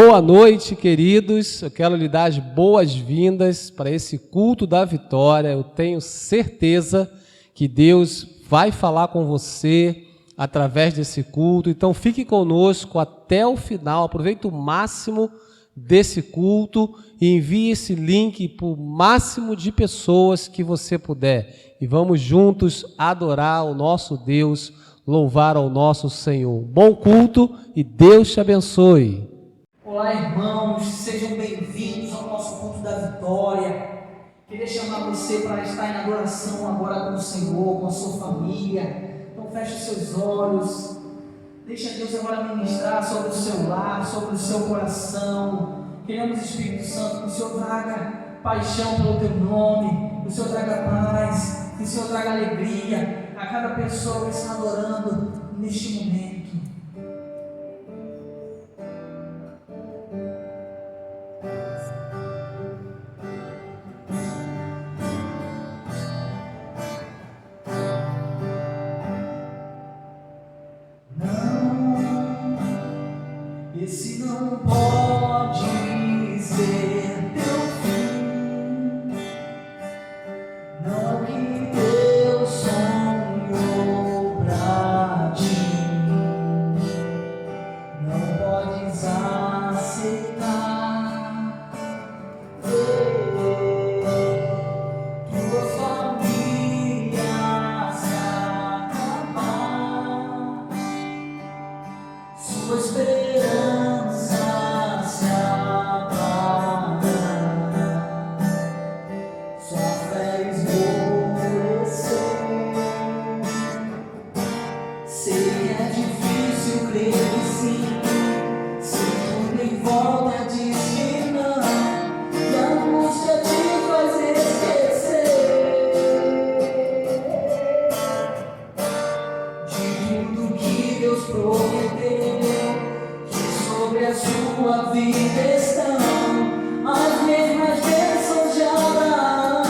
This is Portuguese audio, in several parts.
Boa noite, queridos. Eu quero lhe dar as boas-vindas para esse culto da vitória. Eu tenho certeza que Deus vai falar com você através desse culto. Então, fique conosco até o final. Aproveite o máximo desse culto e envie esse link para o máximo de pessoas que você puder. E vamos juntos adorar o nosso Deus, louvar ao nosso Senhor. Bom culto e Deus te abençoe. Olá, irmãos, sejam bem-vindos ao nosso culto da vitória. Queria chamar você para estar em adoração agora com o Senhor, com a sua família. Então feche os seus olhos, deixa Deus agora ministrar sobre o seu lar, sobre o seu coração. Queremos, Espírito Santo, que o Senhor traga paixão pelo teu nome, que o Senhor traga paz, que o Senhor traga alegria a cada pessoa que está adorando neste momento. Esse não pode ser teu fim, não que Deus sonhou pra ti, não podes aceitar ver tua família se acabar, sua esperança se apagar, sua fé esmorecer. Sei que é difícil crer que sim, se tudo em volta diz que não, e a angústia te faz esquecer de tudo que Deus prometeu, que sobre a sua vida estão as mesmas bênçãos de Abraão.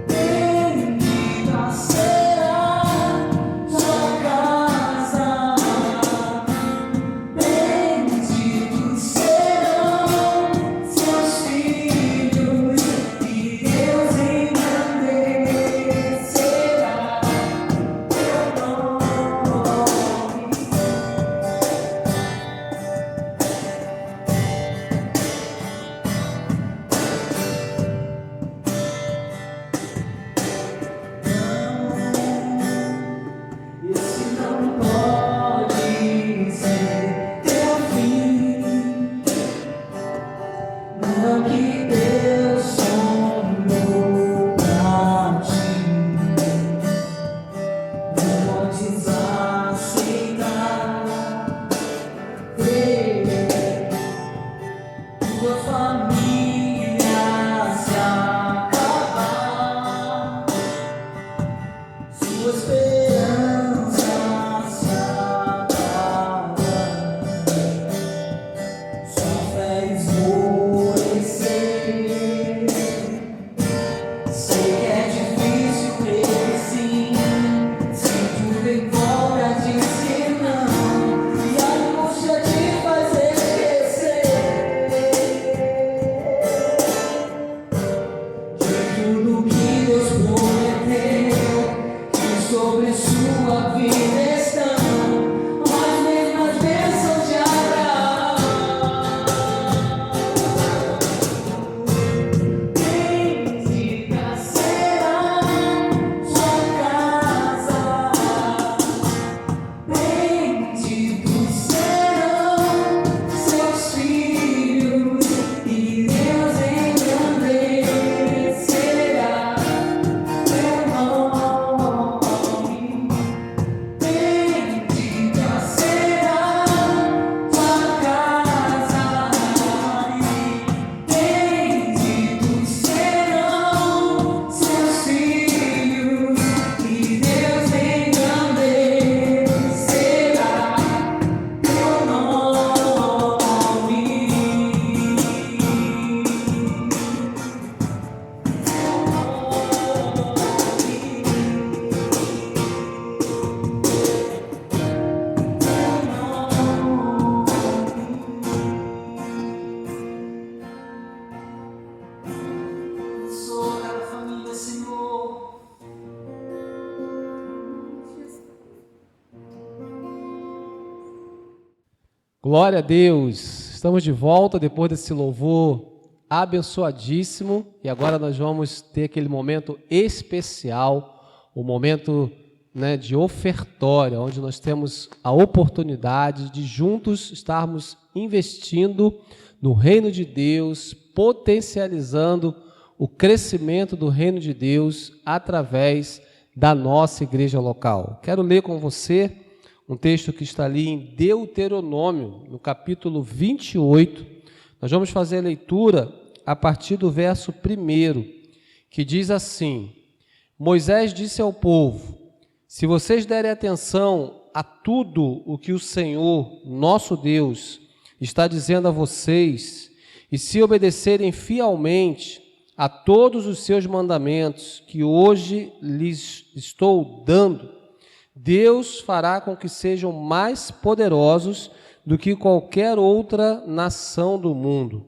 Bendita será sua casa, benditos serão seus filhos, e Deus engrandecerá teu nome. Glória a Deus! Estamos de volta depois desse louvor abençoadíssimo e agora nós vamos ter aquele momento especial, o momento, de ofertória, onde nós temos a oportunidade de juntos estarmos investindo no reino de Deus, potencializando o crescimento do reino de Deus através da nossa igreja local. Quero ler com você um texto que está ali em Deuteronômio, no capítulo 28. Nós vamos fazer a leitura a partir do verso 1, que diz assim: Moisés disse ao povo: se vocês derem atenção a tudo o que o Senhor, nosso Deus, está dizendo a vocês, e se obedecerem fielmente a todos os seus mandamentos que hoje lhes estou dando, Deus fará com que sejam mais poderosos do que qualquer outra nação do mundo.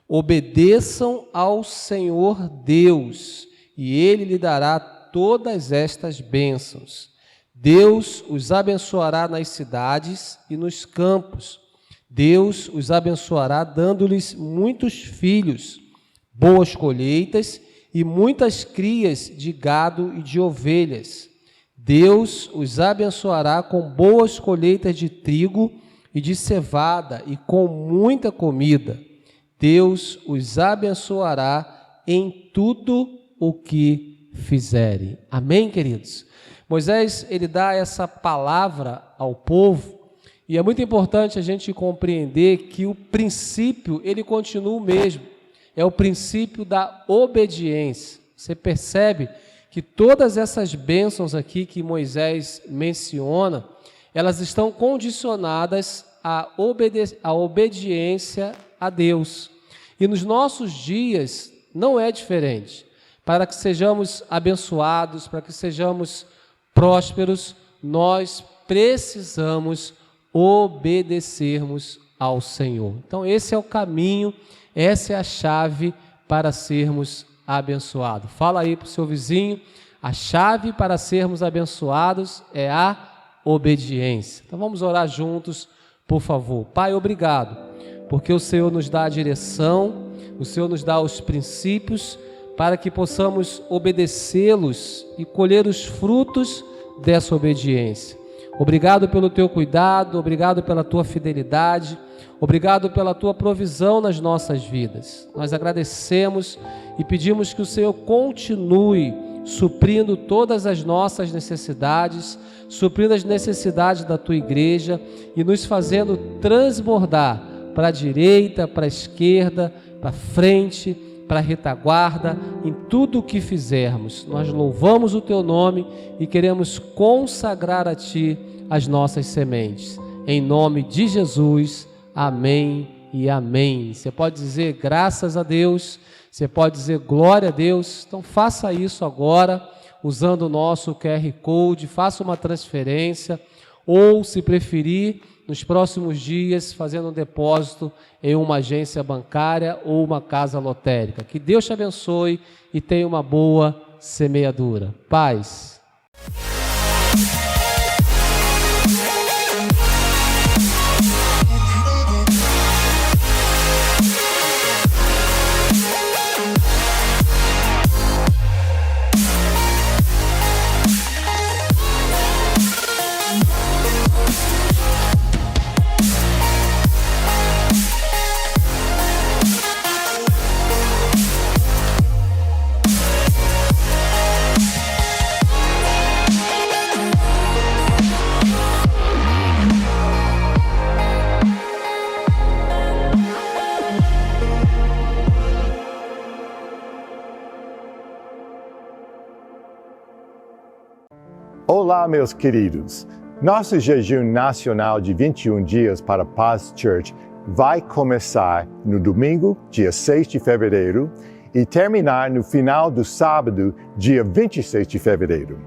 Obedeçam ao Senhor Deus, e Ele lhe dará todas estas bênçãos. Deus os abençoará nas cidades e nos campos. Deus os abençoará dando-lhes muitos filhos, boas colheitas e muitas crias de gado e de ovelhas. Deus os abençoará com boas colheitas de trigo e de cevada e com muita comida. Deus os abençoará em tudo o que fizerem. Amém, queridos? Moisés, ele dá essa palavra ao povo e é muito importante a gente compreender que o princípio, ele continua o mesmo. É o princípio da obediência. Você percebe que todas essas bênçãos aqui que Moisés menciona, elas estão condicionadas à obediência a Deus. E nos nossos dias não é diferente. Para que sejamos abençoados, para que sejamos prósperos, nós precisamos obedecermos ao Senhor. Então esse é o caminho, essa é a chave para sermos abençoados. Fala aí para o seu vizinho, a chave para sermos abençoados é a obediência. Então vamos orar juntos, por favor. Pai, obrigado, porque o Senhor nos dá a direção, o Senhor nos dá os princípios para que possamos obedecê-los e colher os frutos dessa obediência. Obrigado pelo teu cuidado, obrigado pela tua fidelidade, obrigado pela tua provisão nas nossas vidas. Nós agradecemos e pedimos que o Senhor continue suprindo todas as nossas necessidades, suprindo as necessidades da tua igreja e nos fazendo transbordar para a direita, para a esquerda, para a frente, para a retaguarda, em tudo o que fizermos. Nós louvamos o teu nome e queremos consagrar a ti as nossas sementes. Em nome de Jesus, amém e amém. Você pode dizer graças a Deus, você pode dizer glória a Deus. Então faça isso agora, usando o nosso QR Code, faça uma transferência, ou se preferir, nos próximos dias, fazendo um depósito em uma agência bancária ou uma casa lotérica. Que Deus te abençoe e tenha uma boa semeadura. Paz. Olá, meus queridos. Nosso jejum nacional de 21 dias para Paz Church vai começar no domingo, dia 6 de fevereiro, e terminar no final do sábado, dia 26 de fevereiro.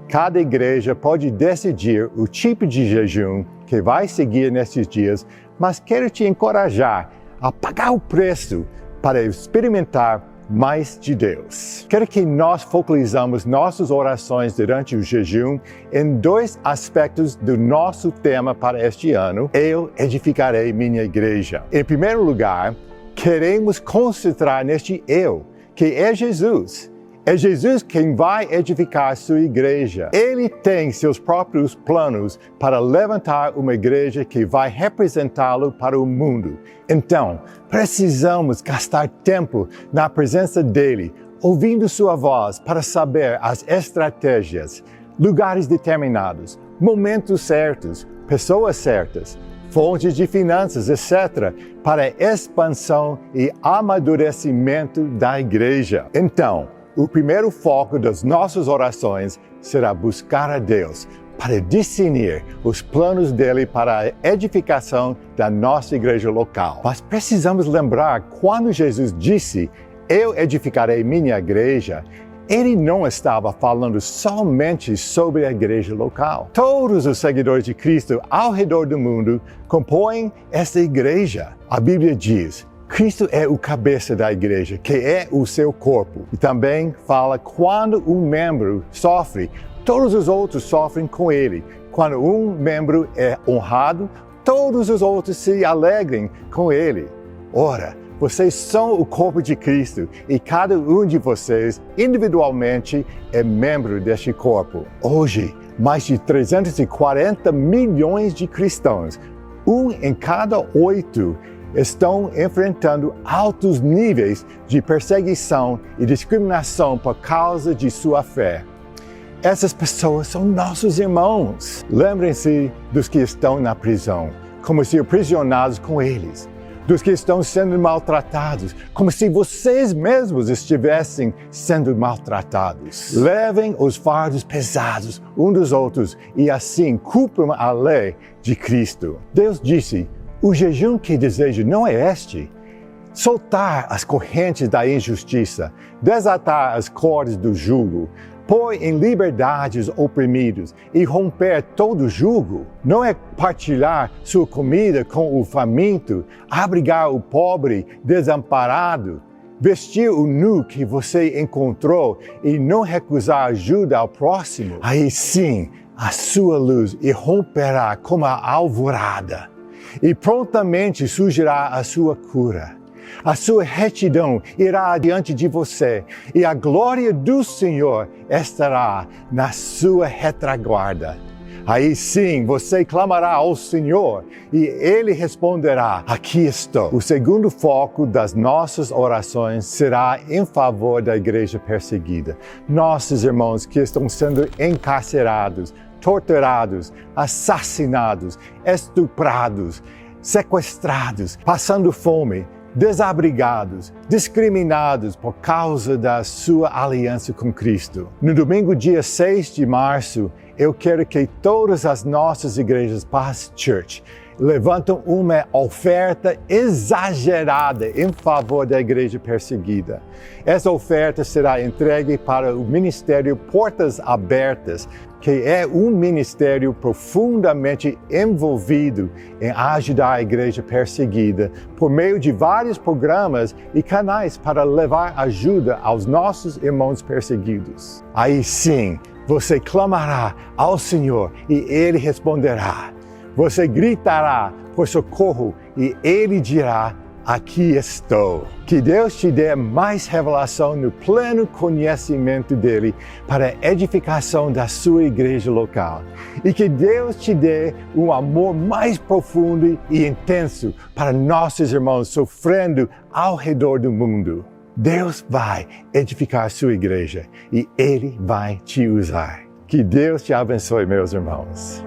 Cada igreja pode decidir o tipo de jejum que vai seguir nesses dias, mas quero te encorajar a pagar o preço para experimentar mais de Deus. Quero que nós focalizamos nossas orações durante o jejum em dois aspectos do nosso tema para este ano. Eu edificarei minha igreja. Em primeiro lugar, queremos concentrar neste eu, que é Jesus. É Jesus quem vai edificar sua igreja. Ele tem seus próprios planos para levantar uma igreja que vai representá-lo para o mundo. Então, precisamos gastar tempo na presença dele, ouvindo sua voz para saber as estratégias, lugares determinados, momentos certos, pessoas certas, fontes de finanças, etc., para a expansão e amadurecimento da igreja. Então, o primeiro foco das nossas orações será buscar a Deus para discernir os planos dele para a edificação da nossa igreja local. Mas precisamos lembrar, quando Jesus disse, eu edificarei minha igreja, ele não estava falando somente sobre a igreja local. Todos os seguidores de Cristo ao redor do mundo compõem esta igreja. A Bíblia diz, Cristo é o cabeça da igreja, que é o seu corpo. E também fala, quando um membro sofre, todos os outros sofrem com ele. Quando um membro é honrado, todos os outros se alegrem com ele. Ora, vocês são o corpo de Cristo e cada um de vocês, individualmente, é membro deste corpo. Hoje, mais de 340 milhões de cristãos, 1 em cada 8, estão enfrentando altos níveis de perseguição e discriminação por causa de sua fé. Essas pessoas são nossos irmãos. Lembrem-se dos que estão na prisão, como se aprisionados com eles. Dos que estão sendo maltratados, como se vocês mesmos estivessem sendo maltratados. Levem os fardos pesados uns dos outros e assim cumpram a lei de Cristo. Deus disse, o jejum que desejo não é este: soltar as correntes da injustiça, desatar as cordas do jugo, pôr em liberdade os oprimidos e romper todo jugo. Não é partilhar sua comida com o faminto, abrigar o pobre desamparado, vestir o nu que você encontrou e não recusar ajuda ao próximo. Aí sim, a sua luz irromperá como a alvorada e prontamente surgirá a sua cura. A sua retidão irá adiante de você e a glória do Senhor estará na sua retaguarda. Aí sim, você clamará ao Senhor e Ele responderá, aqui estou. O segundo foco das nossas orações será em favor da igreja perseguida. Nossos irmãos que estão sendo encarcerados, torturados, assassinados, estuprados, sequestrados, passando fome, desabrigados, discriminados por causa da sua aliança com Cristo. No domingo, dia 6 de março, eu quero que todas as nossas igrejas Paz Church levantam uma oferta exagerada em favor da igreja perseguida. Essa oferta será entregue para o Ministério Portas Abertas, que é um ministério profundamente envolvido em ajudar a igreja perseguida por meio de vários programas e canais para levar ajuda aos nossos irmãos perseguidos. Aí sim, você clamará ao Senhor e Ele responderá. Você gritará por socorro e Ele dirá, aqui estou. Que Deus te dê mais revelação no pleno conhecimento dEle para a edificação da sua igreja local. E que Deus te dê um amor mais profundo e intenso para nossos irmãos sofrendo ao redor do mundo. Deus vai edificar a sua igreja e Ele vai te usar. Que Deus te abençoe, meus irmãos.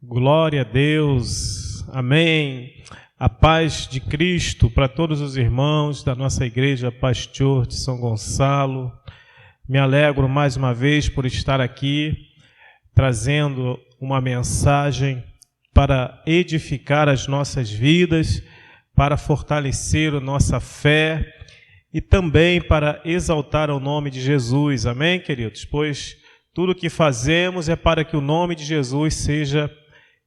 Glória a Deus, amém. A paz de Cristo para todos os irmãos da nossa igreja Paz Church de São Gonçalo. Me alegro mais uma vez por estar aqui, trazendo uma mensagem para edificar as nossas vidas, para fortalecer a nossa fé e também para exaltar o nome de Jesus, amém, queridos? Pois tudo o que fazemos é para que o nome de Jesus seja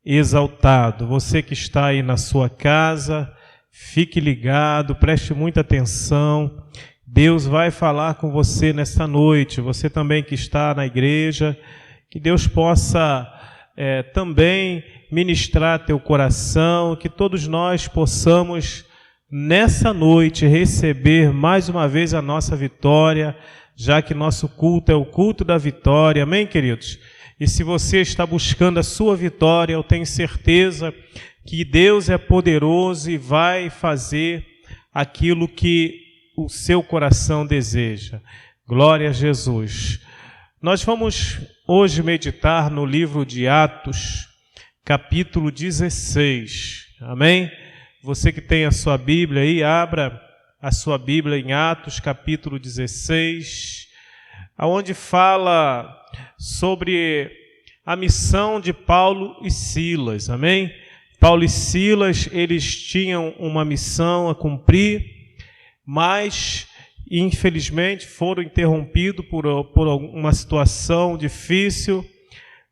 exaltado. Você que está aí na sua casa, fique ligado, preste muita atenção. Deus vai falar com você nesta noite. Você também que está na igreja, que Deus possa também ministrar teu coração, que todos nós possamos nessa noite receber mais uma vez a nossa vitória, já que nosso culto é o culto da vitória. Amém, queridos? E se você está buscando a sua vitória, eu tenho certeza que Deus é poderoso e vai fazer aquilo que o seu coração deseja. Glória a Jesus. Nós vamos hoje meditar no livro de Atos, capítulo 16. Amém? Você que tem a sua Bíblia aí, abra a sua Bíblia em Atos, capítulo 16, onde fala sobre a missão de Paulo e Silas. Amém? Paulo e Silas, eles tinham uma missão a cumprir, mas infelizmente foram interrompidos por uma situação difícil,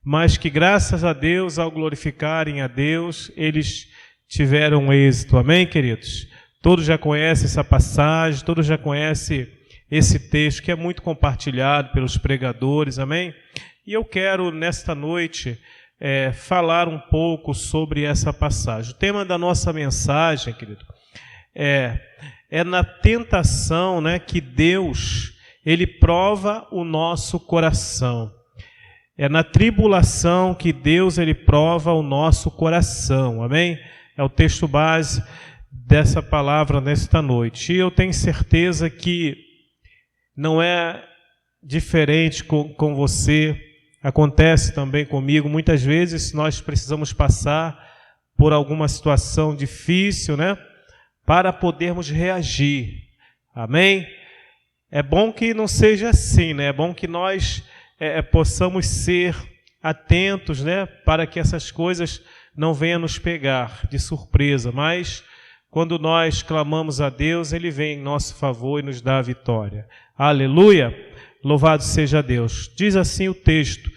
mas que graças a Deus, ao glorificarem a Deus, eles tiveram êxito. Amém, queridos? Todos já conhecem essa passagem, todos já conhecem esse texto que é muito compartilhado pelos pregadores. Amém? E eu quero nesta noite falar um pouco sobre essa passagem. O tema da nossa mensagem, querido, é na tentação, né, que Deus, Ele prova o nosso coração. É na tribulação que Deus, Ele prova o nosso coração. Amém? É o texto base dessa palavra nesta noite. E eu tenho certeza que não é diferente com você, acontece também comigo. Muitas vezes nós precisamos passar por alguma situação difícil, né, para podermos reagir. Amém? É bom que não seja assim, né? É bom que nós possamos ser atentos, né, para que essas coisas não venham nos pegar de surpresa. Mas quando nós clamamos a Deus, Ele vem em nosso favor e nos dá a vitória. Aleluia! Louvado seja Deus. Diz assim o texto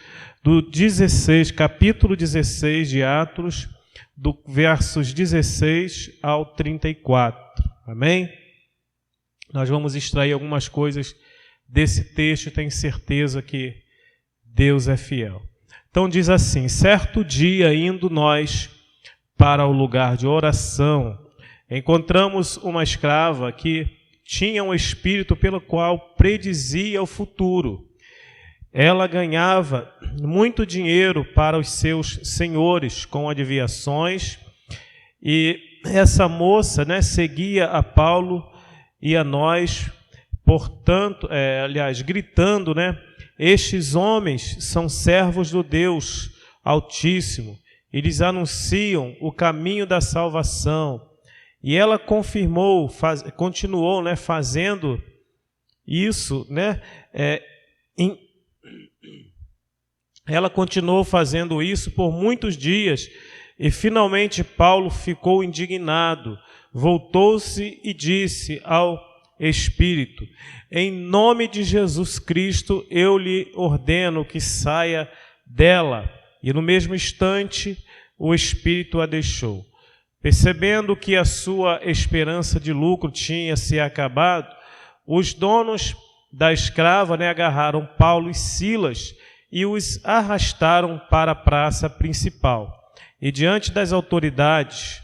do 16, capítulo 16 de Atos, do versos 16 ao 34. Amém? Nós vamos extrair algumas coisas desse texto e tenho certeza que Deus é fiel. Então diz assim: certo dia, indo nós para o lugar de oração, encontramos uma escrava que tinha um espírito pelo qual predizia o futuro. Ela ganhava muito dinheiro para os seus senhores com adivinhações, e essa moça, né, seguia a Paulo e a nós, portanto, gritando, né, estes homens são servos do Deus Altíssimo, eles anunciam o caminho da salvação. E ela continuou, né, fazendo isso, né, ela continuou fazendo isso por muitos dias, e finalmente Paulo ficou indignado, voltou-se e disse ao Espírito: em nome de Jesus Cristo eu lhe ordeno que saia dela. E no mesmo instante o Espírito a deixou. Percebendo que a sua esperança de lucro tinha se acabado, os donos da escrava, né, agarraram Paulo e Silas e os arrastaram para a praça principal. E diante das autoridades,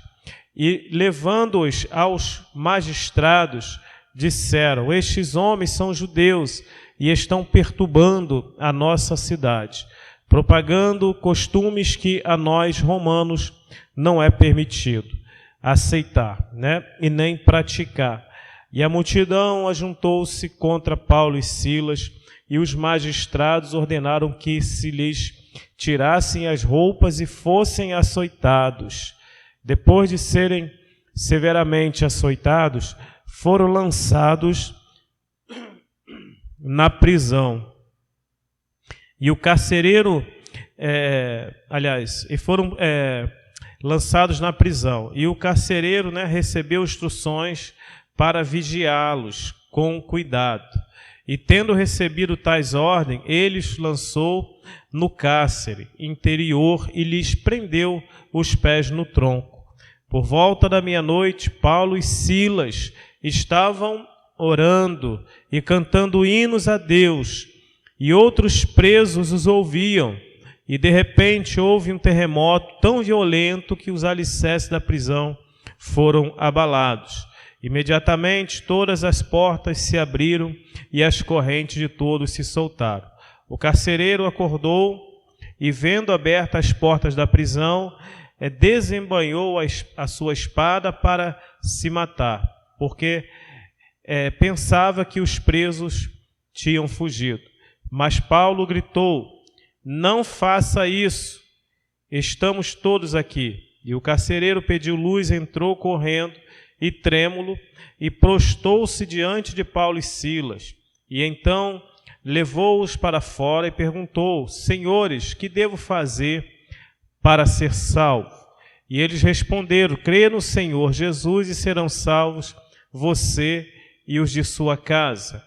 e levando-os aos magistrados, disseram: estes homens são judeus e estão perturbando a nossa cidade, propagando costumes que a nós romanos não é permitido aceitar, né, e nem praticar. E a multidão ajuntou-se contra Paulo e Silas, e os magistrados ordenaram que se lhes tirassem as roupas e fossem açoitados. Depois de serem severamente açoitados, foram lançados na prisão. E o carcereiro, foram lançados na prisão. E o carcereiro, né, recebeu instruções para vigiá-los com cuidado. E tendo recebido tais ordens, ele os lançou no cárcere interior e lhes prendeu os pés no tronco. Por volta da meia-noite, Paulo e Silas estavam orando e cantando hinos a Deus, e outros presos os ouviam. E de repente houve um terremoto tão violento que os alicerces da prisão foram abalados. Imediatamente todas as portas se abriram e as correntes de todos se soltaram. O carcereiro acordou e, vendo abertas as portas da prisão, desembainhou a sua espada para se matar, porque pensava que os presos tinham fugido. Mas Paulo gritou: não faça isso, estamos todos aqui. E o carcereiro pediu luz, entrou correndo e trêmulo, e prostou-se diante de Paulo e Silas. E então levou-os para fora e perguntou: senhores, que devo fazer para ser salvo? E eles responderam: crê no Senhor Jesus e serão salvos você e os de sua casa.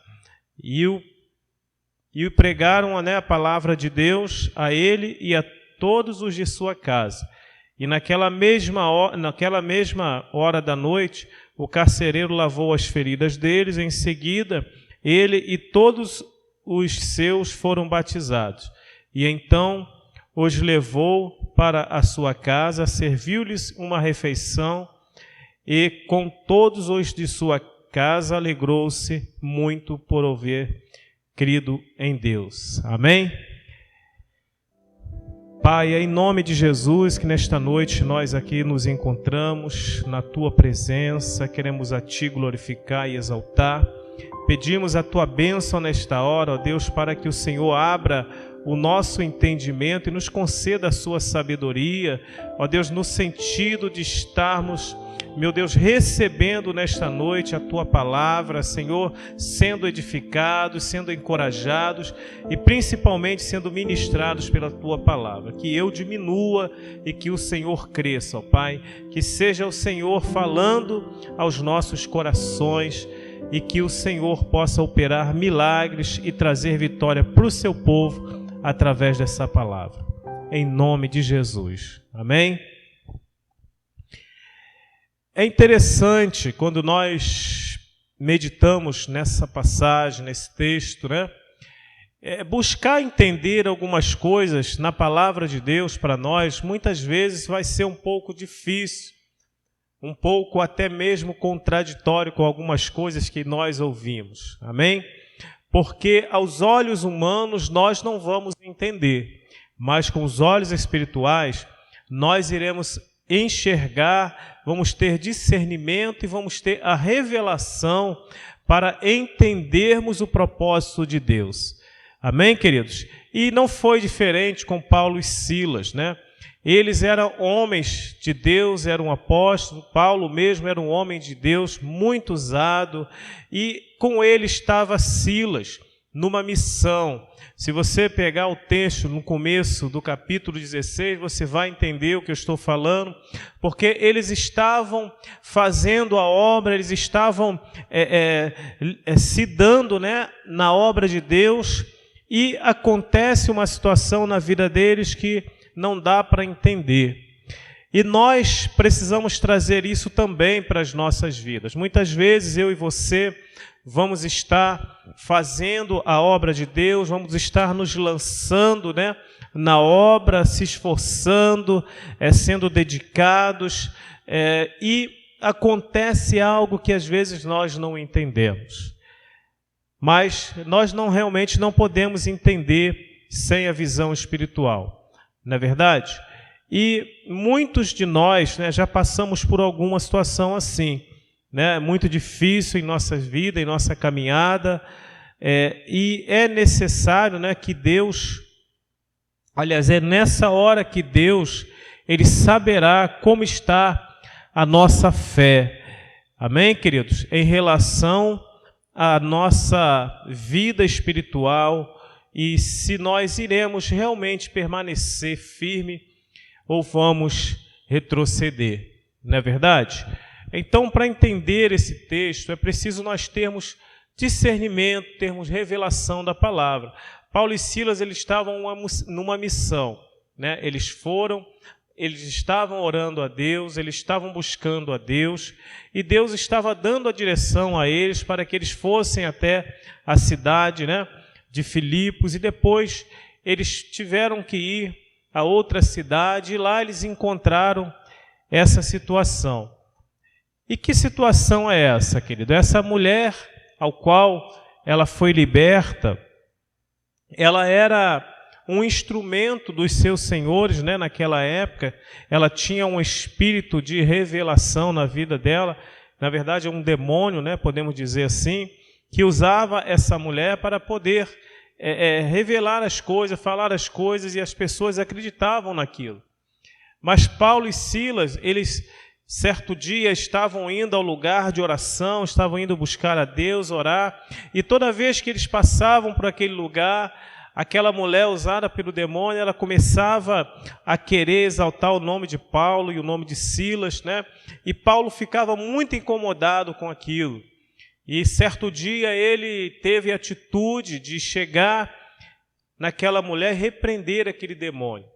E pregaram a palavra de Deus a ele e a todos os de sua casa. E naquela mesma hora da noite, o carcereiro lavou as feridas deles. Em seguida, ele e todos os seus foram batizados. E então os levou para a sua casa, serviu-lhes uma refeição, e com todos os de sua casa alegrou-se muito por haver crido em Deus. Amém? Pai, é em nome de Jesus que nesta noite nós aqui nos encontramos na Tua presença, queremos a Ti glorificar e exaltar. Pedimos a Tua bênção nesta hora, ó Deus, para que o Senhor abra o nosso entendimento e nos conceda a Sua sabedoria, ó Deus, no sentido de estarmos, meu Deus, recebendo nesta noite a Tua palavra, Senhor, sendo edificados, sendo encorajados e principalmente sendo ministrados pela Tua palavra. Que eu diminua e que o Senhor cresça, ó Pai. Que seja o Senhor falando aos nossos corações e que o Senhor possa operar milagres e trazer vitória para o Seu povo através dessa palavra. Em nome de Jesus. Amém? É interessante quando nós meditamos nessa passagem, nesse texto, buscar entender algumas coisas na palavra de Deus para nós, muitas vezes vai ser um pouco difícil, um pouco até mesmo contraditório com algumas coisas que nós ouvimos. Amém? Porque aos olhos humanos nós não vamos entender, mas com os olhos espirituais nós iremos enxergar, vamos ter discernimento e vamos ter a revelação para entendermos o propósito de Deus. Amém, queridos? E não foi diferente com Paulo e Silas, Eles eram homens de Deus, eram apóstolos. Paulo mesmo era um homem de Deus, muito usado, e com ele estava Silas, numa missão. Se você pegar o texto no começo do capítulo 16, você vai entender o que eu estou falando, porque eles estavam fazendo a obra, eles estavam se dando na obra de Deus, e acontece uma situação na vida deles que não dá para entender. E nós precisamos trazer isso também para as nossas vidas. Muitas vezes eu e você vamos estar fazendo a obra de Deus, vamos estar nos lançando na obra, se esforçando, sendo dedicados, e acontece algo que às vezes nós não entendemos. Mas nós realmente não podemos entender sem a visão espiritual, não é verdade? E muitos de nós já passamos por alguma situação assim, muito difícil em nossa vida, em nossa caminhada, e é necessário que Deus, aliás, é nessa hora que Deus, Ele saberá como está a nossa fé. Amém, queridos? Em relação à nossa vida espiritual, e se nós iremos realmente permanecer firme ou vamos retroceder, não é verdade? Então, para entender esse texto, é preciso nós termos discernimento, termos revelação da palavra. Paulo e Silas, eles estavam numa missão, né? Eles estavam orando a Deus, eles estavam buscando a Deus, e Deus estava dando a direção a eles para que eles fossem até a cidade, né, de Filipos, e depois eles tiveram que ir a outra cidade, e lá eles encontraram essa situação. E que situação é essa, querido? Essa mulher ao qual ela foi liberta, ela era um instrumento dos seus senhores, né? Naquela época, ela tinha um espírito de revelação na vida dela, na verdade é um demônio, né? Podemos dizer assim, que usava essa mulher para poder revelar as coisas, falar as coisas, e as pessoas acreditavam naquilo. Mas Paulo e Silas, eles certo dia estavam indo ao lugar de oração, estavam indo buscar a Deus, orar, e toda vez que eles passavam por aquele lugar, aquela mulher usada pelo demônio, ela começava a querer exaltar o nome de Paulo e o nome de Silas, né? E Paulo ficava muito incomodado com aquilo. E certo dia ele teve a atitude de chegar naquela mulher e repreender aquele demônio.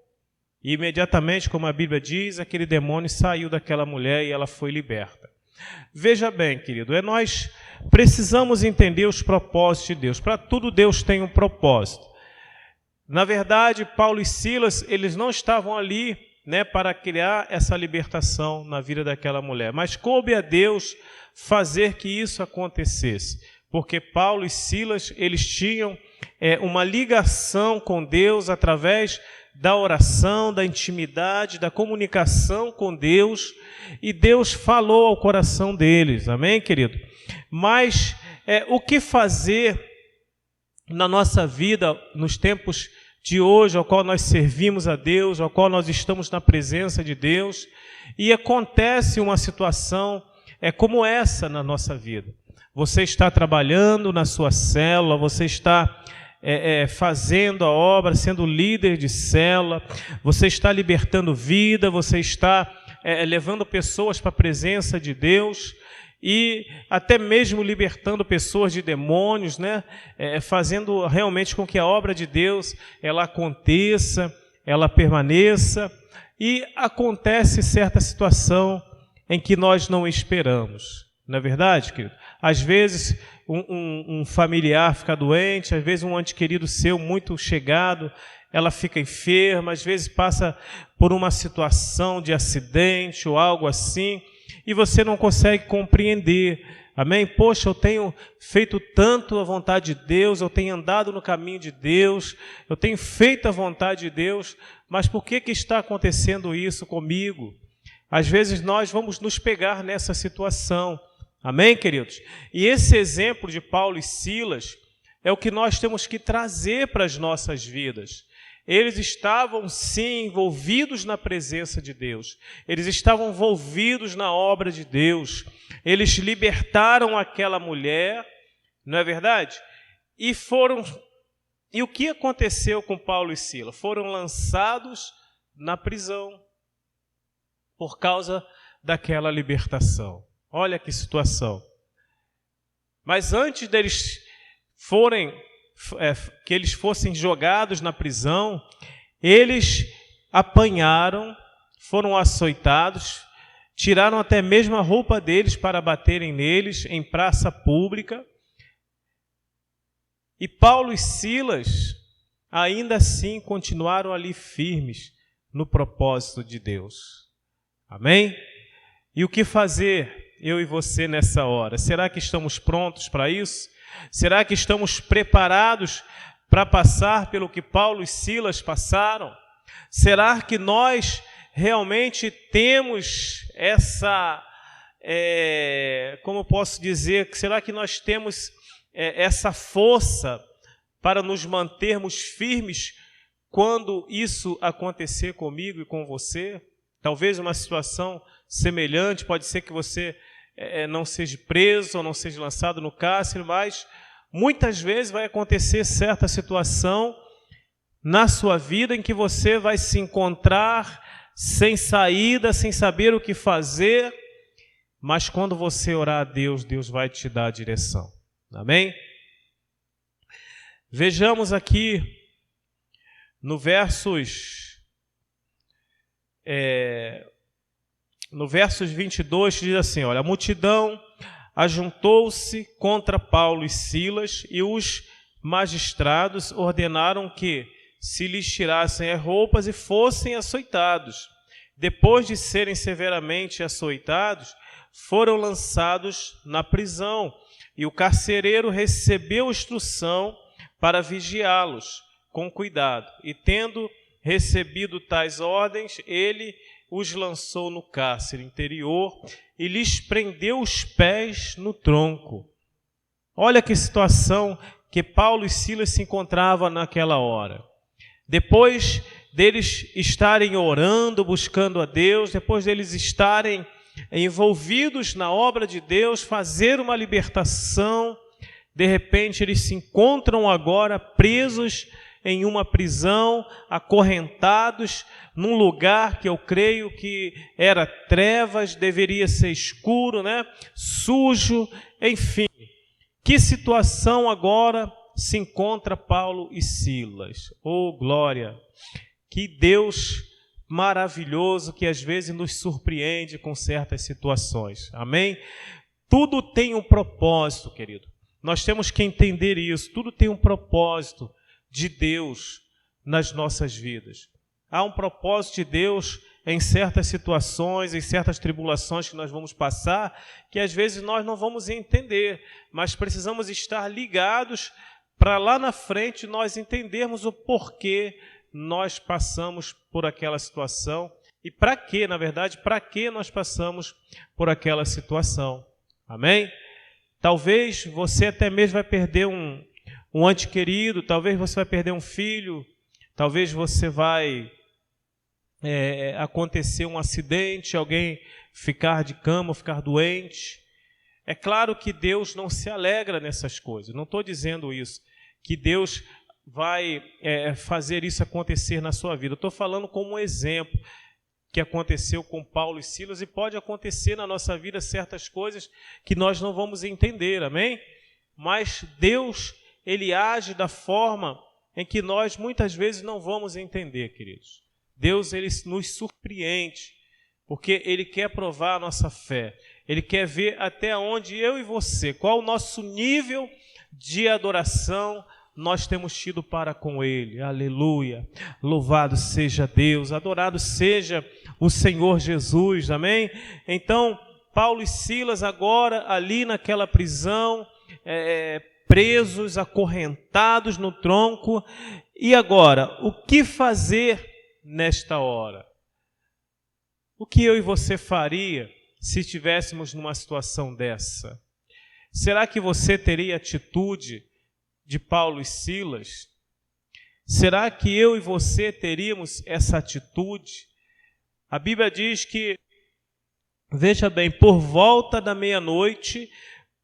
E imediatamente, como a Bíblia diz, aquele demônio saiu daquela mulher e ela foi liberta. Veja bem, querido, nós precisamos entender os propósitos de Deus. Para tudo Deus tem um propósito. Na verdade, Paulo e Silas, eles não estavam ali, né, para criar essa libertação na vida daquela mulher, mas coube a Deus fazer que isso acontecesse, porque Paulo e Silas, eles tinham uma ligação com Deus através da oração, da intimidade, da comunicação com Deus, e Deus falou ao coração deles, amém, querido? Mas o que fazer na nossa vida, nos tempos de hoje, ao qual nós servimos a Deus, ao qual nós estamos na presença de Deus, e acontece uma situação como essa na nossa vida. Você está trabalhando na sua célula, você está fazendo a obra, sendo líder de célula, você está libertando vida, você está levando pessoas para a presença de Deus, e até mesmo libertando pessoas de demônios, né? Fazendo realmente com que a obra de Deus ela aconteça, ela permaneça, e acontece certa situação em que nós não esperamos. Não é verdade, querido? Às vezes um familiar fica doente, às vezes um ente querido seu muito chegado, ela fica enferma, às vezes passa por uma situação de acidente ou algo assim, e você não consegue compreender, amém? Poxa, eu tenho feito tanto a vontade de Deus, eu tenho andado no caminho de Deus, eu tenho feito a vontade de Deus, mas por que está acontecendo isso comigo? Às vezes nós vamos nos pegar nessa situação, amém, queridos? E esse exemplo de Paulo e Silas é o que nós temos que trazer para as nossas vidas. Eles estavam, sim, envolvidos na presença de Deus. Eles estavam envolvidos na obra de Deus. Eles libertaram aquela mulher, não é verdade? E o que aconteceu com Paulo e Silas? Foram lançados na prisão por causa daquela libertação. Olha que situação. Mas antes deles que eles fossem jogados na prisão, eles apanharam, foram açoitados, tiraram até mesmo a roupa deles para baterem neles em praça pública. E Paulo e Silas, ainda assim, continuaram ali firmes no propósito de Deus. Amém? E o que fazer, eu e você, nessa hora? Será que estamos prontos para isso? Será que estamos preparados para passar pelo que Paulo e Silas passaram? Será que nós realmente temos essa, como posso dizer, será que nós temos essa força para nos mantermos firmes quando isso acontecer comigo e com você? Talvez uma situação semelhante, pode ser que você não seja preso ou não seja lançado no cárcere, mas muitas vezes vai acontecer certa situação na sua vida em que você vai se encontrar sem saída, sem saber o que fazer, mas quando você orar a Deus, Deus vai te dar a direção. Amém? Vejamos aqui no versos 22, diz assim, olha, a multidão ajuntou-se contra Paulo e Silas e os magistrados ordenaram que se lhes tirassem as roupas e fossem açoitados. Depois de serem severamente açoitados, foram lançados na prisão e o carcereiro recebeu instrução para vigiá-los com cuidado. E tendo recebido tais ordens, ele os lançou no cárcere interior e lhes prendeu os pés no tronco. Olha que situação que Paulo e Silas se encontravam naquela hora. Depois deles estarem orando, buscando a Deus, depois deles estarem envolvidos na obra de Deus, fazer uma libertação, de repente eles se encontram agora presos em uma prisão, acorrentados num lugar que eu creio que era trevas, deveria ser escuro, né? Sujo, enfim. Que situação agora se encontra Paulo e Silas? Oh, glória! Que Deus maravilhoso que às vezes nos surpreende com certas situações. Amém? Tudo tem um propósito, querido. Nós temos que entender isso. Tudo tem um propósito de Deus nas nossas vidas. Há um propósito de Deus em certas situações, em certas tribulações que nós vamos passar, que às vezes nós não vamos entender, mas precisamos estar ligados para lá na frente nós entendermos o porquê nós passamos por aquela situação e para que, na verdade, para que nós passamos por aquela situação. Amém? Talvez você até mesmo vai perder um ente querido, talvez você vai perder um filho, talvez você vai acontecer um acidente, alguém ficar de cama, ficar doente. É claro que Deus não se alegra nessas coisas, não estou dizendo isso, que Deus vai fazer isso acontecer na sua vida. Eu estou falando como um exemplo que aconteceu com Paulo e Silas e pode acontecer na nossa vida certas coisas que nós não vamos entender, amém? Mas Deus, Ele age da forma em que nós muitas vezes não vamos entender, queridos. Deus, Ele nos surpreende, porque Ele quer provar a nossa fé. Ele quer ver até onde eu e você, qual o nosso nível de adoração nós temos tido para com Ele. Aleluia. Louvado seja Deus, adorado seja o Senhor Jesus, amém? Então, Paulo e Silas agora ali naquela prisão, presos, acorrentados no tronco. E agora, o que fazer nesta hora? O que eu e você faria se estivéssemos numa situação dessa? Será que você teria atitude de Paulo e Silas? Será que eu e você teríamos essa atitude? A Bíblia diz que, veja bem, por volta da meia-noite,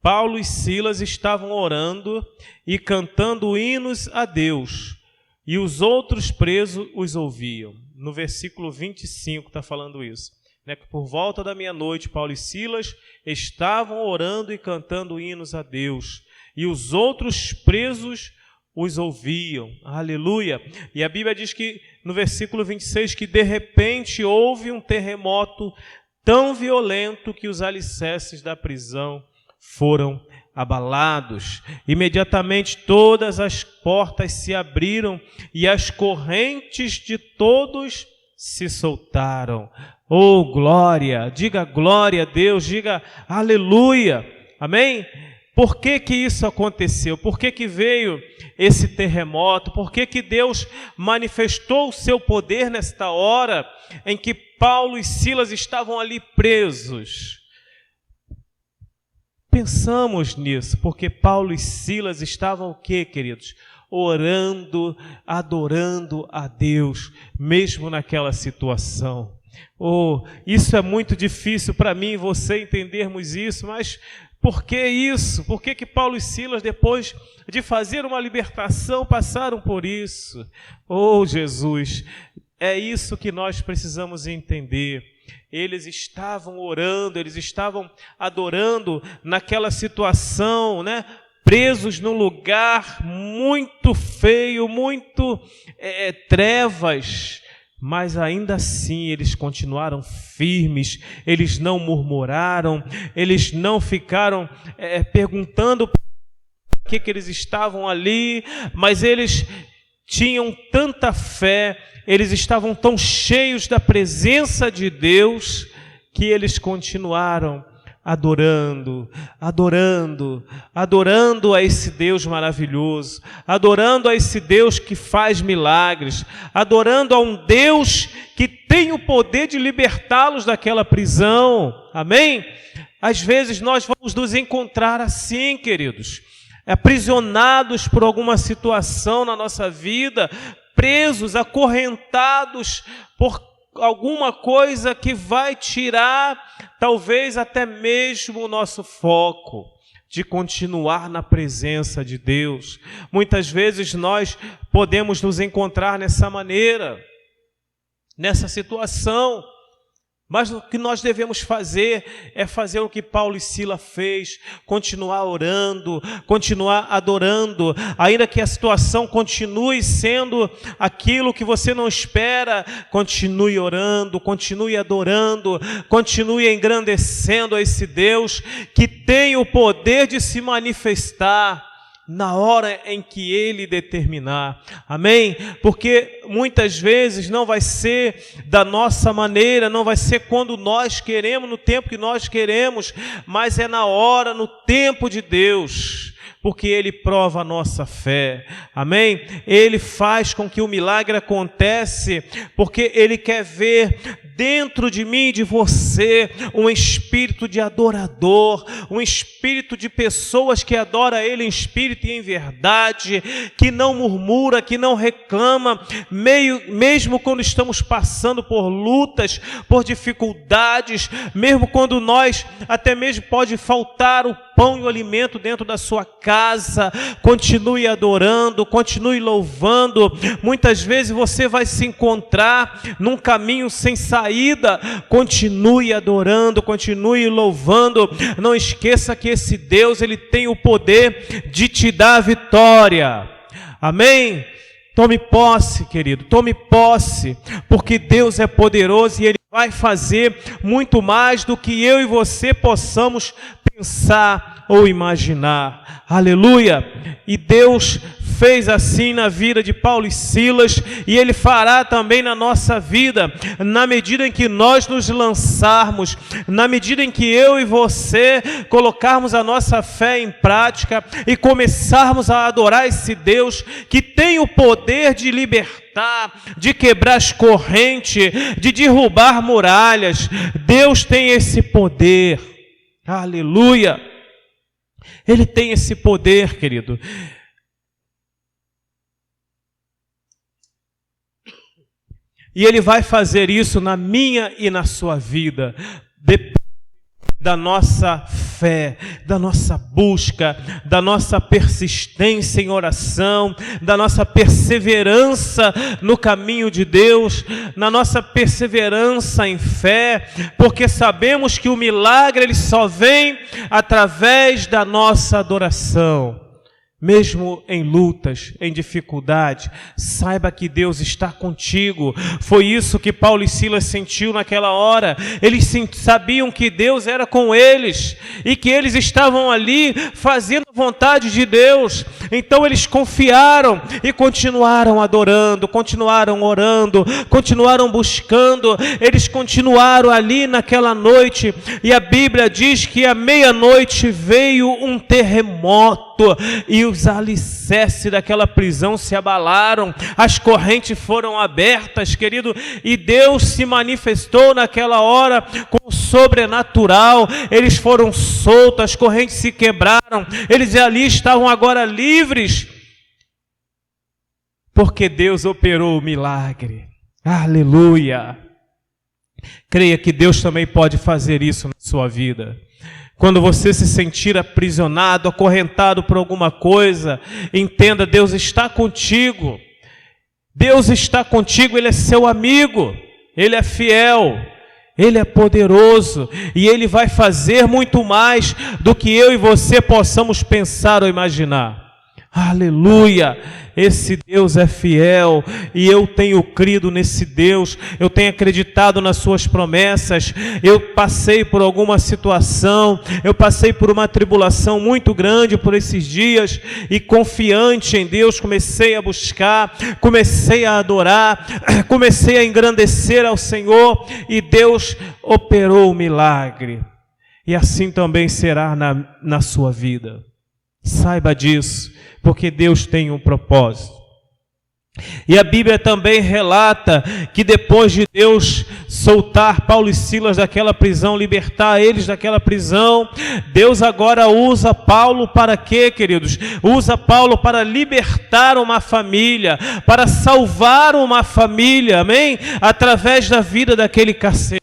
Paulo e Silas estavam orando e cantando hinos a Deus, e os outros presos os ouviam. No versículo 25 está falando isso, né? Que por volta da meia-noite, Paulo e Silas estavam orando e cantando hinos a Deus, e os outros presos os ouviam. Aleluia! E a Bíblia diz que, no versículo 26, que de repente houve um terremoto tão violento que os alicerces da prisão foram abalados. Imediatamente todas as portas se abriram e as correntes de todos se soltaram. Oh, glória! Diga glória a Deus, diga aleluia! Amém? Por que que isso aconteceu? Por que que veio esse terremoto? Por que que Deus manifestou o seu poder nesta hora em que Paulo e Silas estavam ali presos? Pensamos nisso, porque Paulo e Silas estavam o quê, queridos? Orando, adorando a Deus, mesmo naquela situação. Oh, isso é muito difícil para mim e você entendermos isso, mas por que isso? Por que que Paulo e Silas, depois de fazer uma libertação, passaram por isso? Oh, Jesus, é isso que nós precisamos entender. Eles estavam orando, eles estavam adorando naquela situação, né? presos num lugar muito feio, muito trevas, mas ainda assim eles continuaram firmes, eles não murmuraram, eles não ficaram perguntando por que eles estavam ali, mas eles tinham tanta fé, eles estavam tão cheios da presença de Deus, que eles continuaram adorando a esse Deus maravilhoso, adorando a esse Deus que faz milagres, adorando a um Deus que tem o poder de libertá-los daquela prisão. Amém? Às vezes nós vamos nos encontrar assim, queridos, aprisionados por alguma situação na nossa vida, presos, acorrentados por alguma coisa que vai tirar, talvez até mesmo o nosso foco de continuar na presença de Deus. Muitas vezes nós podemos nos encontrar nessa maneira, nessa situação, mas o que nós devemos fazer é fazer o que Paulo e Silas fez, continuar orando, continuar adorando, ainda que a situação continue sendo aquilo que você não espera, continue orando, continue adorando, continue engrandecendo a esse Deus que tem o poder de se manifestar na hora em que Ele determinar. Amém? Porque muitas vezes não vai ser da nossa maneira, não vai ser quando nós queremos, no tempo que nós queremos, mas é na hora, no tempo de Deus, porque Ele prova a nossa fé. Amém? Ele faz com que o milagre acontece, porque Ele quer ver dentro de mim e de você um espírito de adorador, um espírito de pessoas que adoram Ele em espírito e em verdade, que não murmura, que não reclama, mesmo quando estamos passando por lutas, por dificuldades, mesmo quando nós, até mesmo pode faltar o pão e o alimento dentro da sua casa, continue adorando, continue louvando. Muitas vezes você vai se encontrar num caminho sem saída, continue adorando, continue louvando. Não esqueça que esse Deus, Ele tem o poder de te dar a vitória. Amém? Tome posse, querido, tome posse, porque Deus é poderoso e Ele vai fazer muito mais do que eu e você possamos pensar ou imaginar. Aleluia! E Deus fez assim na vida de Paulo e Silas, e Ele fará também na nossa vida, na medida em que nós nos lançarmos, na medida em que eu e você colocarmos a nossa fé em prática e começarmos a adorar esse Deus que tem o poder de libertar, de quebrar as correntes, de derrubar muralhas. Deus tem esse poder. Aleluia! Ele tem esse poder, querido. E Ele vai fazer isso na minha e na sua vida. Depende da nossa fé, da nossa busca, da nossa persistência em oração, da nossa perseverança no caminho de Deus, na nossa perseverança em fé, porque sabemos que o milagre ele só vem através da nossa adoração. Mesmo em lutas, em dificuldade, saiba que Deus está contigo. Foi isso que Paulo e Silas sentiu naquela hora. Eles sabiam que Deus era com eles e que eles estavam ali fazendo a vontade de Deus. Então eles confiaram e continuaram adorando, continuaram orando, continuaram buscando. Eles continuaram ali naquela noite, e a Bíblia diz que à meia-noite veio um terremoto e os alicerces daquela prisão se abalaram, as correntes foram abertas, querido, e Deus se manifestou naquela hora com o sobrenatural. Eles foram soltos, as correntes se quebraram, eles ali estavam agora livres, porque Deus operou o milagre. Aleluia! Creia que Deus também pode fazer isso na sua vida. Quando você se sentir aprisionado, acorrentado por alguma coisa, entenda, Deus está contigo. Deus está contigo, Ele é seu amigo, Ele é fiel. Ele é poderoso e Ele vai fazer muito mais do que eu e você possamos pensar ou imaginar. Aleluia! Esse Deus é fiel e eu tenho crido nesse Deus, eu tenho acreditado nas suas promessas. Eu passei por alguma situação, eu passei por uma tribulação muito grande por esses dias e confiante em Deus comecei a buscar, comecei a adorar, comecei a engrandecer ao Senhor e Deus operou o milagre. E assim também será na sua vida. Saiba disso, porque Deus tem um propósito. E a Bíblia também relata que depois de Deus soltar Paulo e Silas daquela prisão, libertar eles daquela prisão, Deus agora usa Paulo para quê, queridos? Usa Paulo para libertar uma família, para salvar uma família, amém? Através da vida daquele carcereiro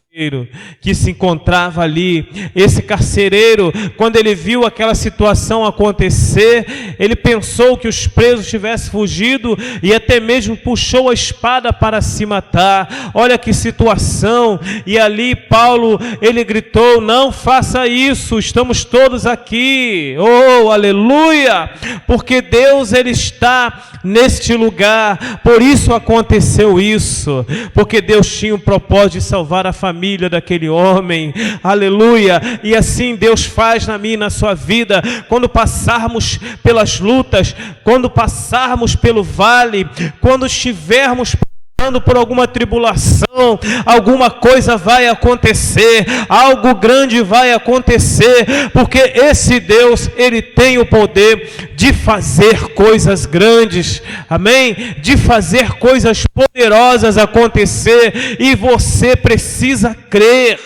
que se encontrava ali. Esse carcereiro, quando ele viu aquela situação acontecer, ele pensou que os presos tivessem fugido e até mesmo puxou a espada para se matar. Olha que situação! E ali Paulo, ele gritou: não faça isso, estamos todos aqui. Oh, aleluia! Porque Deus, ele está neste lugar, por isso aconteceu isso, porque Deus tinha o propósito de salvar a família daquele homem, aleluia. E assim Deus faz na minha e na sua vida, quando passarmos pelas lutas, quando passarmos pelo vale, quando estivermos passando por alguma tribulação, alguma coisa vai acontecer, algo grande vai acontecer, porque esse Deus, ele tem o poder de fazer coisas grandes, amém? De fazer coisas poderosas acontecer, e você precisa crer.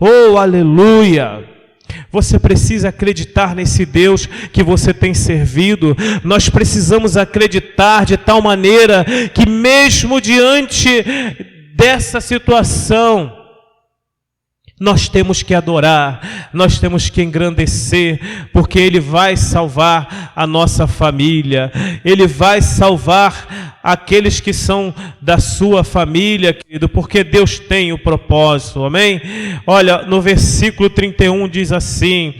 Oh, aleluia! Você precisa acreditar nesse Deus que você tem servido. Nós precisamos acreditar de tal maneira que mesmo diante dessa situação, nós temos que adorar, nós temos que engrandecer, porque Ele vai salvar a nossa família, Ele vai salvar aqueles que são da sua família, querido, porque Deus tem o propósito, amém? Olha, no versículo 31 diz assim,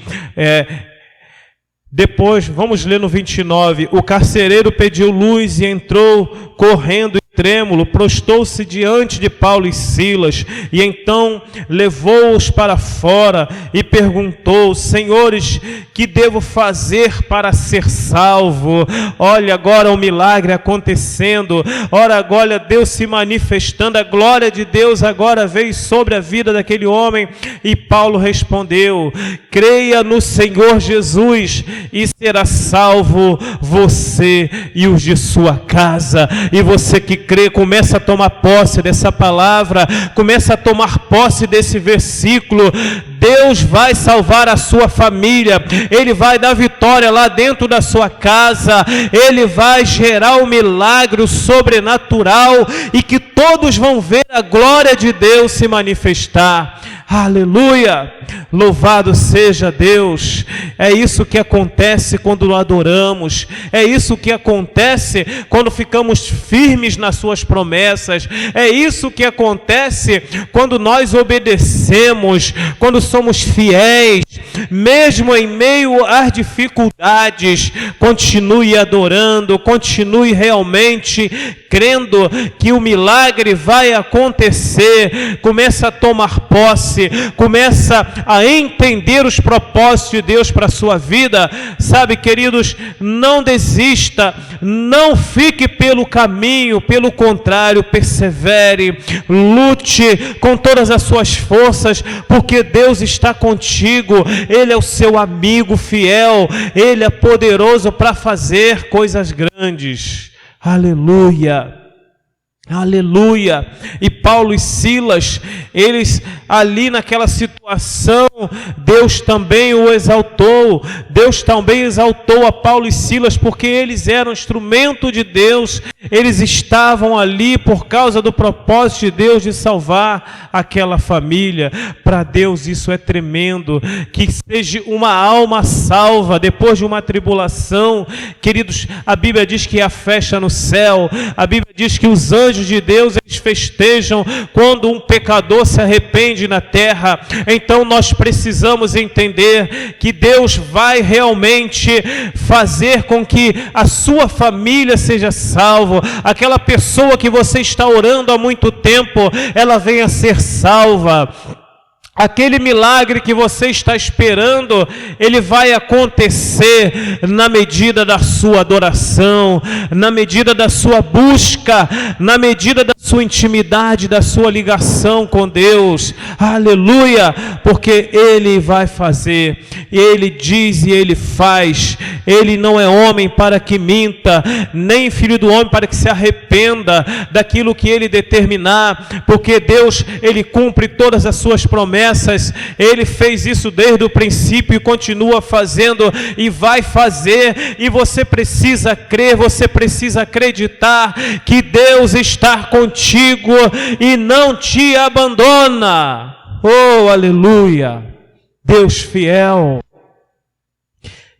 depois, vamos ler no 29, o carcereiro pediu luz e entrou correndo trêmulo, prostou-se diante de Paulo e Silas, e então levou-os para fora e perguntou: senhores, que devo fazer para ser salvo? Olha agora o milagre acontecendo, ora agora Deus se manifestando, a glória de Deus agora veio sobre a vida daquele homem, e Paulo respondeu: creia no Senhor Jesus e será salvo você e os de sua casa. E você que crê, começa a tomar posse dessa palavra, começa a tomar posse desse versículo. Deus vai salvar a sua família, Ele vai dar vitória lá dentro da sua casa, Ele vai gerar um milagre sobrenatural, e que todos vão ver a glória de Deus se manifestar. Aleluia! Louvado seja Deus! É isso que acontece quando adoramos, é isso que acontece quando ficamos firmes nas suas promessas, é isso que acontece quando nós obedecemos, quando somos fiéis, mesmo em meio às dificuldades. Continue adorando, continue realmente crendo que o milagre vai acontecer. Começa a tomar posse, começa a entender os propósitos de Deus para a sua vida. Sabe, queridos, não desista, não fique pelo caminho, pelo contrário, persevere, lute com todas as suas forças, porque Deus está contigo, Ele é o seu amigo fiel, Ele é poderoso para fazer coisas grandes. Aleluia! Aleluia! E Paulo e Silas, eles ali naquela situação, Deus também o exaltou, Deus também exaltou a Paulo e Silas, porque eles eram instrumento de Deus, eles estavam ali por causa do propósito de Deus de salvar aquela família. Para Deus isso é tremendo, que seja uma alma salva depois de uma tribulação. Queridos, a Bíblia diz que há festa no céu, a Bíblia diz que os anjos anjos de Deus, eles festejam quando um pecador se arrepende na terra. Então nós precisamos entender que Deus vai realmente fazer com que a sua família seja salva. Aquela pessoa que você está orando há muito tempo, ela venha a ser salva. Aquele milagre que você está esperando, ele vai acontecer na medida da sua adoração, na medida da sua busca, na medida da sua intimidade, da sua ligação com Deus. Aleluia! Porque Ele vai fazer, Ele diz e Ele faz. Ele não é homem para que minta, nem filho do homem para que se arrependa daquilo que Ele determinar, porque Deus, Ele cumpre todas as suas promessas. Ele fez isso desde o princípio e continua fazendo e vai fazer, e você precisa crer, você precisa acreditar que Deus está contigo e não te abandona. Oh, aleluia! Deus fiel,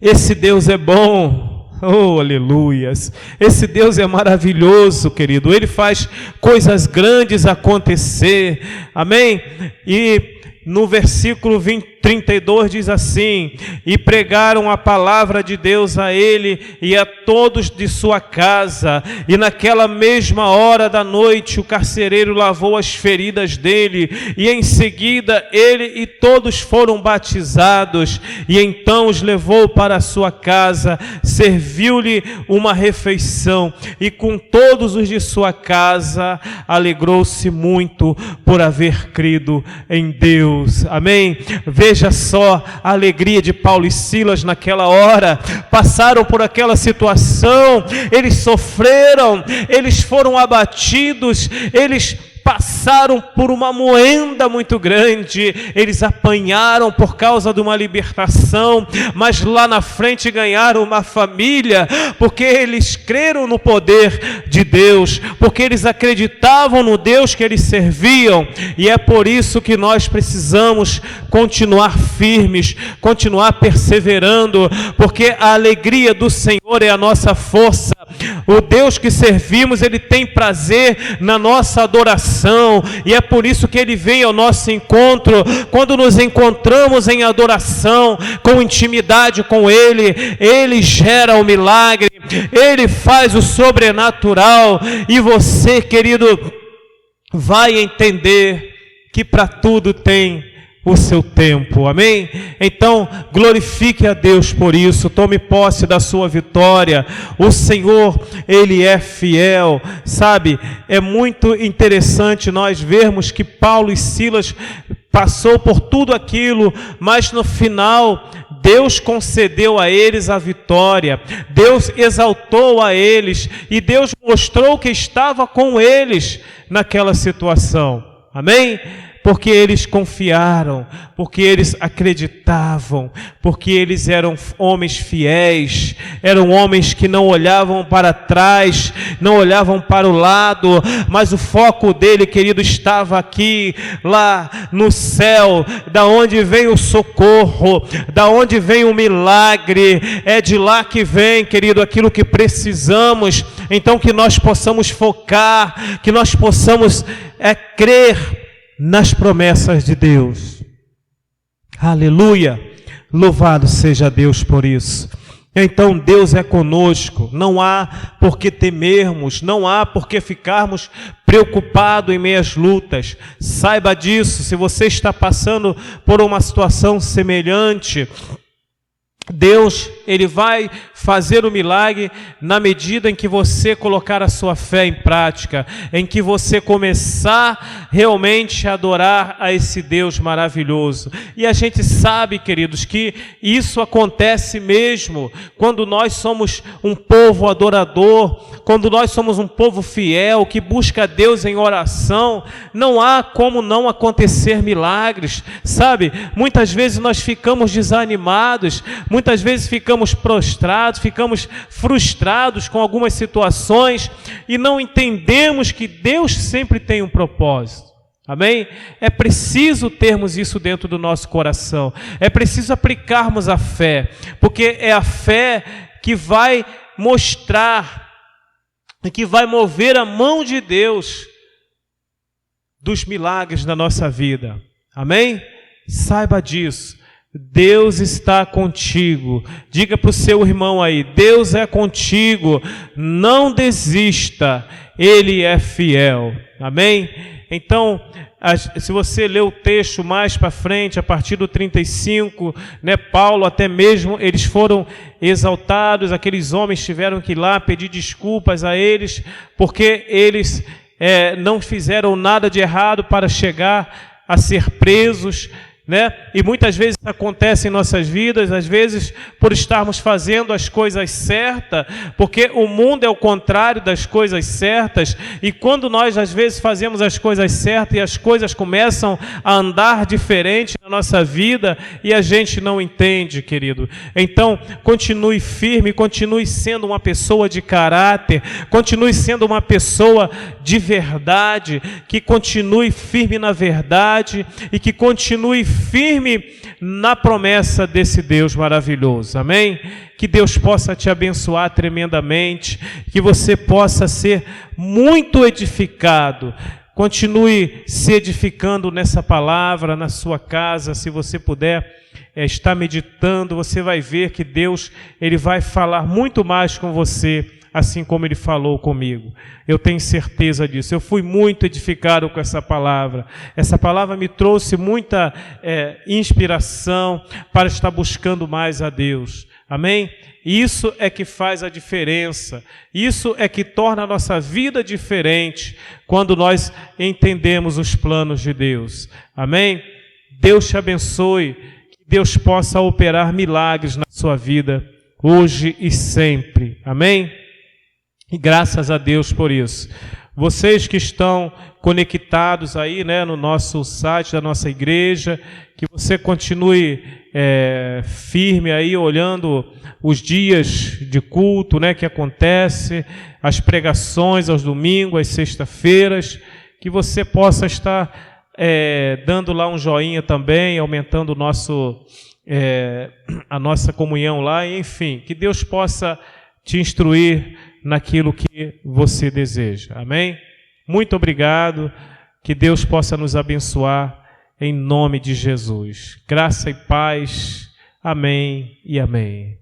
esse Deus é bom. Oh, aleluias! Esse Deus é maravilhoso, querido. Ele faz coisas grandes acontecer. Amém? E no versículo 32 diz assim: e pregaram a palavra de Deus a ele e a todos de sua casa, e naquela mesma hora da noite o carcereiro lavou as feridas dele, e em seguida ele e todos foram batizados, e então os levou para a sua casa, serviu-lhe uma refeição, e com todos os de sua casa alegrou-se muito por haver crido em Deus. Amém? Veja só a alegria de Paulo e Silas naquela hora. Passaram por aquela situação, eles sofreram, eles foram abatidos, eles passaram por uma moenda muito grande, eles apanharam por causa de uma libertação, mas lá na frente ganharam uma família, porque eles creram no poder de Deus, porque eles acreditavam no Deus que eles serviam. E é por isso que nós precisamos continuar firmes, continuar perseverando, porque a alegria do Senhor é a nossa força. O Deus que servimos, Ele tem prazer na nossa adoração, e é por isso que Ele vem ao nosso encontro. Quando nos encontramos em adoração, com intimidade com Ele, Ele gera o milagre, Ele faz o sobrenatural, e você, querido, vai entender que para tudo tem o seu tempo. Amém? Então glorifique a Deus por isso, tome posse da sua vitória. O Senhor, Ele é fiel. Sabe, é muito interessante nós vermos que Paulo e Silas passou por tudo aquilo, mas no final Deus concedeu a eles a vitória, Deus exaltou a eles, e Deus mostrou que estava com eles naquela situação. Amém? Porque eles confiaram, porque eles acreditavam, porque eles eram homens fiéis, eram homens que não olhavam para trás, não olhavam para o lado, mas o foco dele, querido, estava aqui, lá no céu, da onde vem o socorro, da onde vem o milagre. É de lá que vem, querido, aquilo que precisamos. Então que nós possamos focar, que nós possamos crer nas promessas de Deus. Aleluia! Louvado seja Deus por isso. Então Deus é conosco, não há por que temermos, não há por que ficarmos preocupados em meio às lutas. Saiba disso. Se você está passando por uma situação semelhante, Deus, Ele vai fazer o milagre na medida em que você colocar a sua fé em prática, em que você começar realmente a adorar a esse Deus maravilhoso. E a gente sabe, queridos, que isso acontece mesmo quando nós somos um povo adorador, quando nós somos um povo fiel, que busca Deus em oração. Não há como não acontecer milagres, sabe? Muitas vezes nós ficamos desanimados, muitas vezes ficamos prostrados, ficamos frustrados com algumas situações e não entendemos que Deus sempre tem um propósito. Amém? É preciso termos isso dentro do nosso coração. É preciso aplicarmos a fé, porque é a fé que vai mostrar e que vai mover a mão de Deus dos milagres na nossa vida. Amém? Saiba disso. Deus está contigo. Diga para o seu irmão aí, Deus é contigo. Não desista. Ele é fiel. Amém? Então, se você ler o texto mais para frente, a partir do 35, né, Paulo até mesmo, eles foram exaltados, aqueles homens tiveram que ir lá pedir desculpas a eles, porque eles não fizeram nada de errado para chegar a ser presos, né? E muitas vezes acontece em nossas vidas, às vezes por estarmos fazendo as coisas certas, porque o mundo é o contrário das coisas certas, e quando nós às vezes fazemos as coisas certas e as coisas começam a andar diferente na nossa vida e a gente não entende, querido. Então, continue firme, continue sendo uma pessoa de caráter, continue sendo uma pessoa de verdade, que continue firme na verdade e que continue firme na promessa desse Deus maravilhoso. Amém? Que Deus possa te abençoar tremendamente, que você possa ser muito edificado. Continue se edificando nessa palavra, na sua casa, se você puder estar meditando, você vai ver que Deus, Ele vai falar muito mais com você, assim como Ele falou comigo. Eu tenho certeza disso. Eu fui muito edificado com essa palavra. Essa palavra me trouxe muita inspiração para estar buscando mais a Deus. Amém? Isso é que faz a diferença. Isso é que torna a nossa vida diferente quando nós entendemos os planos de Deus. Amém? Deus te abençoe. Que Deus possa operar milagres na sua vida, hoje e sempre. Amém? E graças a Deus por isso. Vocês que estão conectados aí, né, no nosso site da nossa igreja, que você continue firme aí, olhando os dias de culto, né, que acontece, as pregações aos domingos, às sextas-feiras, que você possa estar dando lá um joinha também, aumentando a nossa comunhão lá, enfim, que Deus possa te instruir naquilo que você deseja. Amém? Muito obrigado. Que Deus possa nos abençoar em nome de Jesus. Graça e paz. Amém e amém.